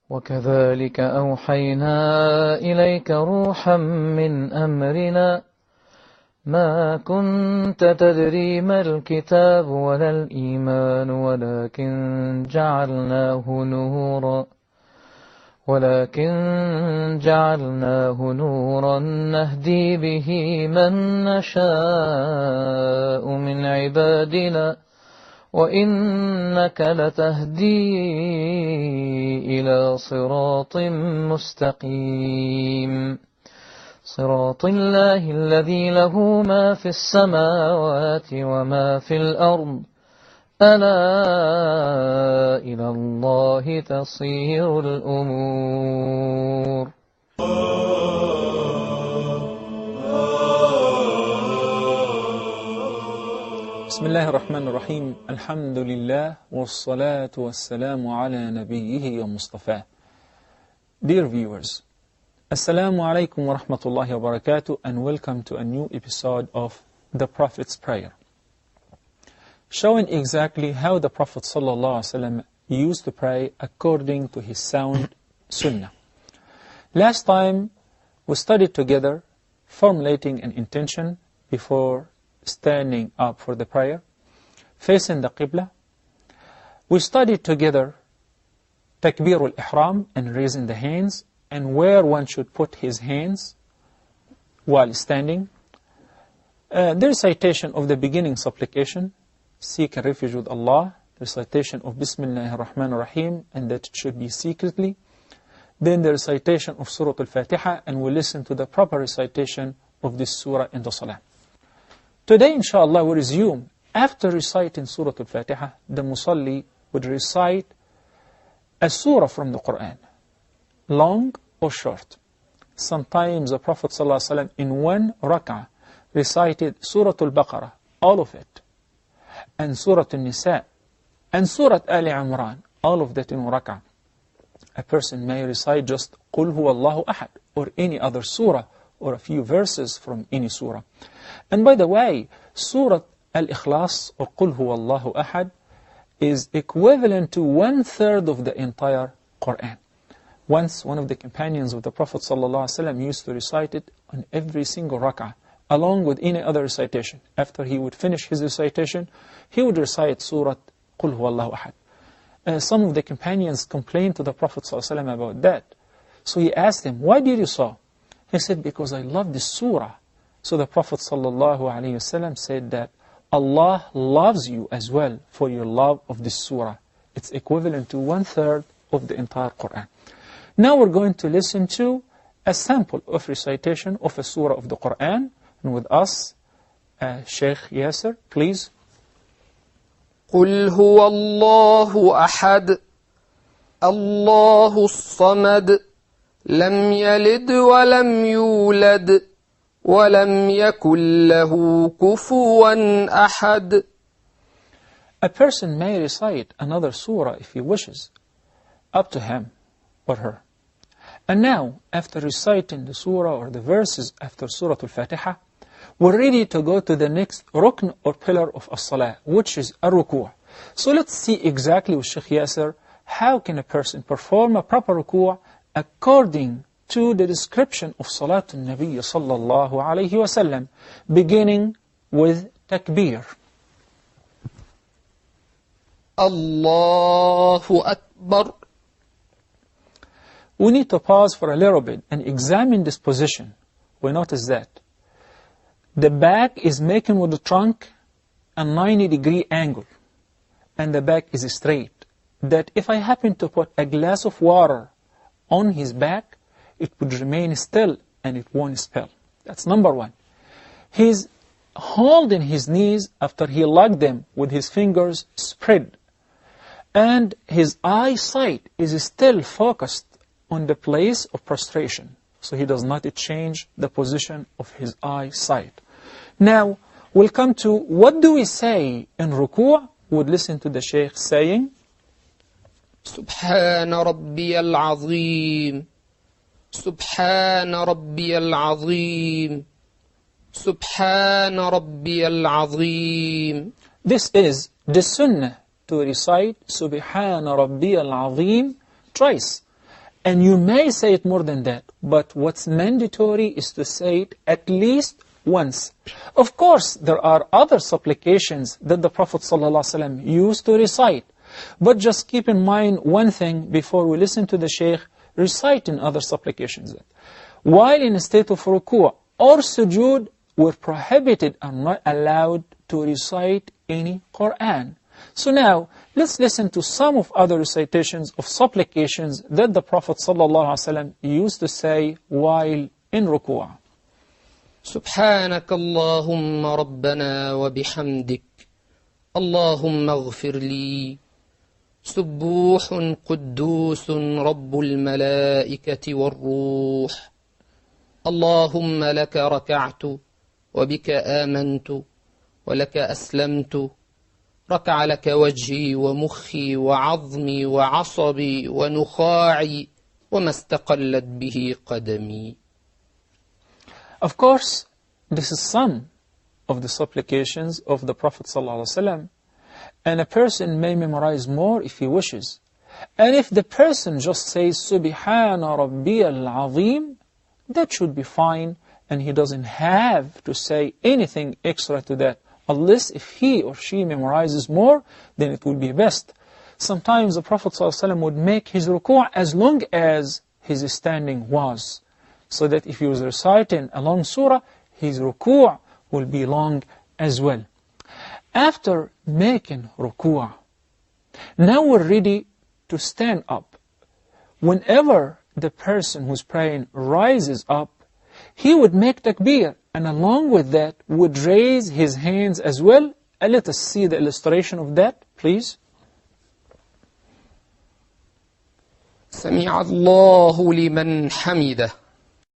وكذلك أوحينا إليك روحا من أمرنا ما كنت تدري ما الكتاب ولا الإيمان ولكن جعلناه نورا نهدي به من نشاء من عبادنا وإنك لتهدي إلى صراط مستقيم صراط الله الذي له ما في السماوات وما في الأرض ألا إلى الله تصير الأمور. بسم الله الرحمن الرحيم. الحمد لله والصلاة والسلام على نبيه ومصطفاه. Dear viewers, Assalamu alaikum wa rahmatullahi wa barakatuh, and welcome to a new episode of The Prophet's Prayer, showing exactly how the Prophet ﷺ used to pray according to his sound sunnah. Last time we studied together formulating an intention before standing up for the prayer, facing the Qibla. We studied together Takbir al-Ihram and raising the hands, and where one should put his hands while standing. The recitation of the beginning supplication, seeking refuge with Allah, the recitation of Bismillah ar-Rahman ar-Rahim, and that it should be secretly. Then the recitation of Surah Al-Fatiha, and we listen to the proper recitation of this surah in the Salah. Today, inshallah, we resume. After reciting Surah Al-Fatiha, the Musalli would recite a surah from the Quran, long or short. Sometimes the Prophet ﷺ in one rak'ah recited Surah Al-Baqarah, all of it, and Surah Al-Nisa, and Surah Ali Imran, all of that in rak'ah. A person may recite just Qul Huwa Allahu Ahad, or any other surah, or a few verses from any surah. And by the way, Surah Al-Ikhlas, or Qul Huwa Allahu Ahad, is equivalent to 1/3 of the entire Quran. Once, one of the companions of the Prophet ﷺ used to recite it on every single rak'ah, along with any other recitation. After he would finish his recitation, he would recite Surah Qul Huwa Allahu Ahad. Some of the companions complained to the Prophet ﷺ about that. So he asked him, why did you so? He said, because I love this surah. So the Prophet ﷺ said that Allah loves you as well for your love of this surah. It's equivalent to 1/3 of the entire Quran. Now we're going to listen to a sample of recitation of a surah of the Quran. And with us, Sheikh Yasser, please. قل هو الله أحد الله الصمد لم يلد ولم يولد ولم يكن له كفوا أحد. A person may recite another surah if he wishes, up to him or her. And now, after reciting the surah or the verses after Surah Al-Fatiha, we're ready to go to the next rukn or pillar of as-salah, which is a-ruku'. So let's see exactly with Sheikh Yasser, how can a person perform a proper ruku' according to the description of Salatul Nabi sallallahu alayhi wa sallam, beginning with takbir. Allahu Akbar. We need to pause for a little bit and examine this position. We notice that the back is making with the trunk a 90-degree angle, and the back is straight. That if I happen to put a glass of water on his back, it would remain still and it won't spill. That's number one. He's holding his knees after he locked them with his fingers spread, and his eyesight is still focused on the place of prostration, so he does not change the position of his eyesight. Now, we'll come to what do we say in ruku'. We'll listen to the Shaykh saying, سبحان ربي العظيم سبحان ربي العظيم سبحان ربي العظيم. This is the sunnah, to recite Subhana Rabbi al-Azim twice. And you may say it more than that, but what's mandatory is to say it at least once. Of course, there are other supplications that the Prophet ﷺ used to recite. But just keep in mind one thing before we listen to the Shaykh reciting other supplications. While in a state of ruku' or sujood, we're prohibited and not allowed to recite any Qur'an. So now, let's listen to some of other recitations of supplications that the Prophet ﷺ used to say while in ruku'. سبحانك اللهم ربنا وبحمدك اللهم اغفر لي سبوح قدوس رب الملائكة والروح اللهم لك ركعت وبك آمنت ولك أسلمت ركع لك وجهي ومخي وعظمي وعصبي ونخاعي وما استقلت به قدمي. Of course, this is some of the supplications of the Prophet ﷺ, and a person may memorize more if he wishes. And if the person just says, Subhana Rabbiyal Azim, that should be fine, and he doesn't have to say anything extra to that. Unless if he or she memorizes more, then it would be best. Sometimes the Prophet ﷺ would make his ruku' as long as his standing was, so that if he was reciting a long surah, his ruku' will be long as well. After making ruku', now we're ready to stand up. Whenever the person who's praying rises up, he would make takbir, and along with that would raise his hands as well. And let us see the illustration of that, please. سمع الله لمن حمده